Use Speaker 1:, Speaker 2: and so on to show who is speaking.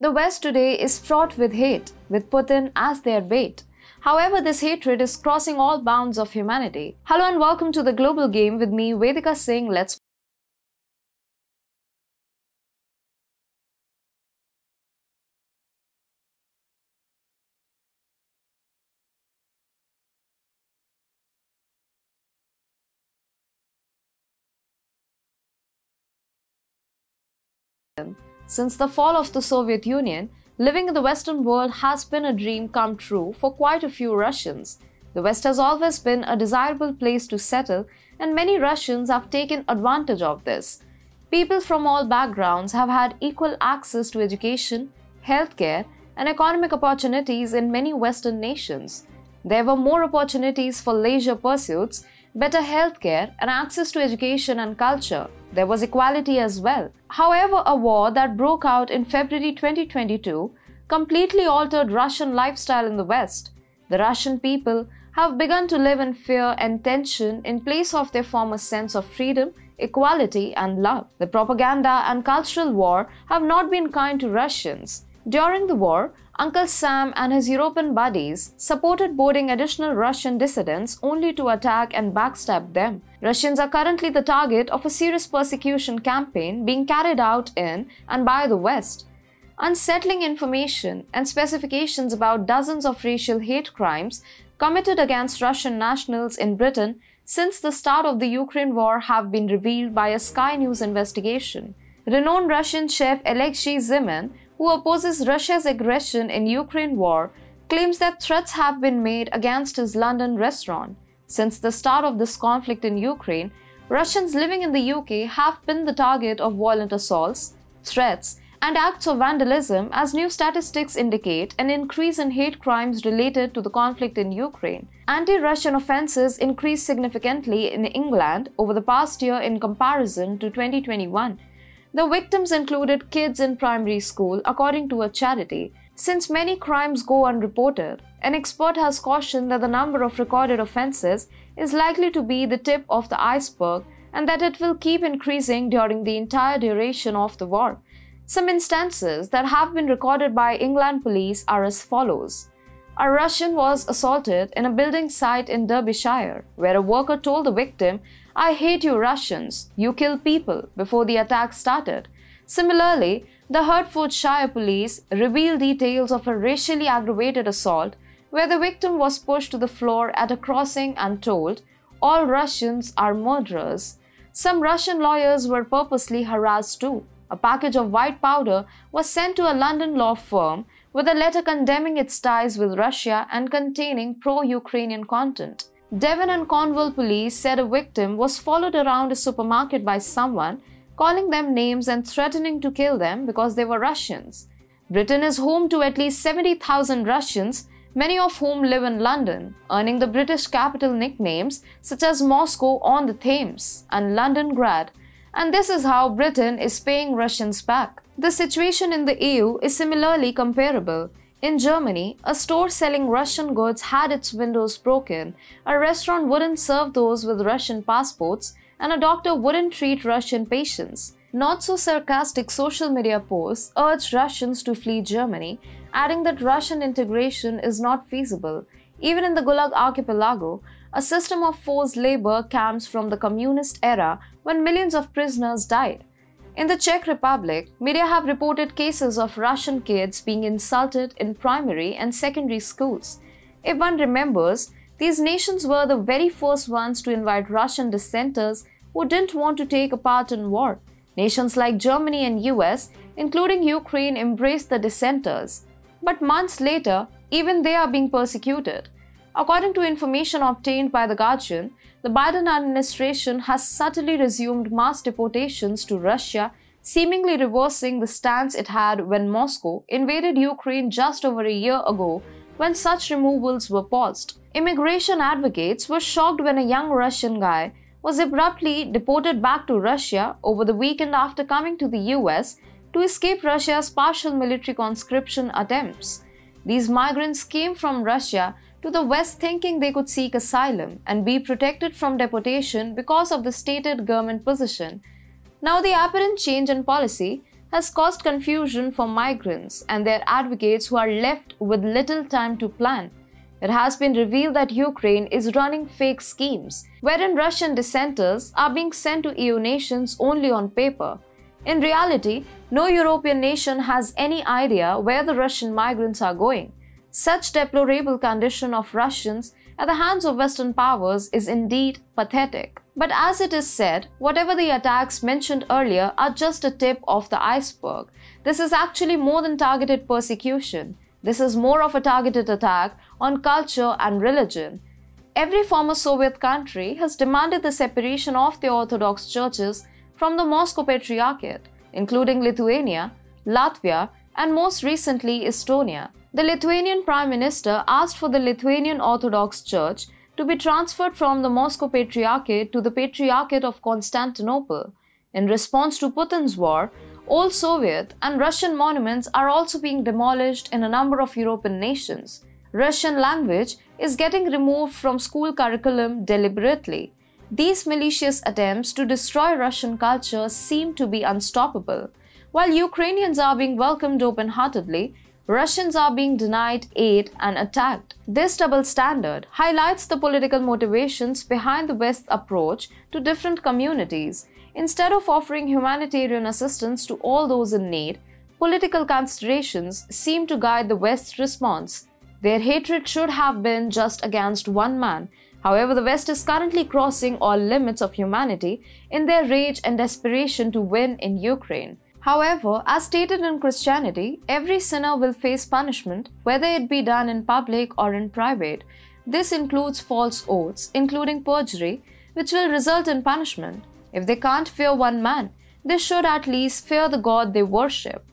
Speaker 1: The West today is fraught with hate, with Putin as their bait. However, this hatred is crossing all bounds of humanity. Hello and welcome to the Global Game with me, Vedika Singh. Let's Since the fall of the Soviet Union, living in the Western world has been a dream come true for quite a few Russians. The West has always been a desirable place to settle, and many Russians have taken advantage of this. People from all backgrounds have had equal access to education, healthcare, and economic opportunities in many Western nations. There were more opportunities for leisure pursuits, better healthcare, and access to education and culture. There was equality as well. However, a war that broke out in February 2022 completely altered Russian lifestyle in the West. The Russian people have begun to live in fear and tension in place of their former sense of freedom, equality, and love. The propaganda and cultural war have not been kind to Russians. During the war, Uncle Sam and his European buddies supported boarding additional Russian dissidents only to attack and backstab them. Russians are currently the target of a serious persecution campaign being carried out in and by the West. Unsettling information and specifications about dozens of racial hate crimes committed against Russian nationals in Britain since the start of the Ukraine war have been revealed by a Sky News investigation. Renowned Russian chef Alexei Zimin, who opposes Russia's aggression in Ukraine war, claims that threats have been made against his London restaurant. Since the start of this conflict in Ukraine, Russians living in the UK have been the target of violent assaults, threats, and acts of vandalism as new statistics indicate an increase in hate crimes related to the conflict in Ukraine. Anti-Russian offences increased significantly in England over the past year in comparison to 2021. The victims included kids in primary school, according to a charity. Since many crimes go unreported, an expert has cautioned that the number of recorded offences is likely to be the tip of the iceberg and that it will keep increasing during the entire duration of the war. Some instances that have been recorded by England police are as follows. A Russian was assaulted in a building site in Derbyshire, where a worker told the victim, "I hate you Russians, you kill people," before the attack started. Similarly, the Hertfordshire police revealed details of a racially aggravated assault where the victim was pushed to the floor at a crossing and told, "All Russians are murderers." Some Russian lawyers were purposely harassed too. A package of white powder was sent to a London law firm with a letter condemning its ties with Russia and containing pro-Ukrainian content. Devon and Cornwall police said a victim was followed around a supermarket by someone, calling them names and threatening to kill them because they were Russians. Britain is home to at least 70,000 Russians, many of whom live in London, earning the British capital nicknames such as Moscow on the Thames and Londongrad. And this is how Britain is paying Russians back. The situation in the EU is similarly comparable. In Germany, a store selling Russian goods had its windows broken, a restaurant wouldn't serve those with Russian passports, and a doctor wouldn't treat Russian patients. Not so sarcastic social media posts urged Russians to flee Germany, adding that Russian integration is not feasible. Even in the Gulag archipelago, a system of forced labor camps from the communist era when millions of prisoners died. In the Czech Republic, media have reported cases of Russian kids being insulted in primary and secondary schools. If one remembers, these nations were the very first ones to invite Russian dissenters who didn't want to take a part in war. Nations like Germany and US, including Ukraine, embraced the dissenters. But months later, even they are being persecuted. According to information obtained by The Guardian, the Biden administration has subtly resumed mass deportations to Russia, seemingly reversing the stance it had when Moscow invaded Ukraine just over a year ago, when such removals were paused. Immigration advocates were shocked when a young Russian guy was abruptly deported back to Russia over the weekend after coming to the US to escape Russia's partial military conscription attempts. These migrants came from Russia to the West thinking they could seek asylum and be protected from deportation because of the stated government position. Now the apparent change in policy has caused confusion for migrants and their advocates who are left with little time to plan. It has been revealed that Ukraine is running fake schemes, wherein Russian dissenters are being sent to EU nations only on paper. In reality, no European nation has any idea where the Russian migrants are going. Such deplorable condition of Russians at the hands of Western powers is indeed pathetic. But as it is said, whatever the attacks mentioned earlier are just a tip of the iceberg. This is actually more than targeted persecution. This is more of a targeted attack on culture and religion. Every former Soviet country has demanded the separation of the Orthodox churches from the Moscow Patriarchate, including Lithuania, Latvia, and most recently Estonia. The Lithuanian Prime Minister asked for the Lithuanian Orthodox Church to be transferred from the Moscow Patriarchate to the Patriarchate of Constantinople. In response to Putin's war, old Soviet and Russian monuments are also being demolished in a number of European nations. Russian language is getting removed from school curriculum deliberately. These malicious attempts to destroy Russian culture seem to be unstoppable. While Ukrainians are being welcomed open-heartedly, Russians are being denied aid and attacked. This double standard highlights the political motivations behind the West's approach to different communities. Instead of offering humanitarian assistance to all those in need, political considerations seem to guide the West's response. Their hatred should have been just against one man. However, the West is currently crossing all limits of humanity in their rage and desperation to win in Ukraine. However, as stated in Christianity, every sinner will face punishment, whether it be done in public or in private. This includes false oaths, including perjury, which will result in punishment. If they can't fear one man, they should at least fear the God they worship.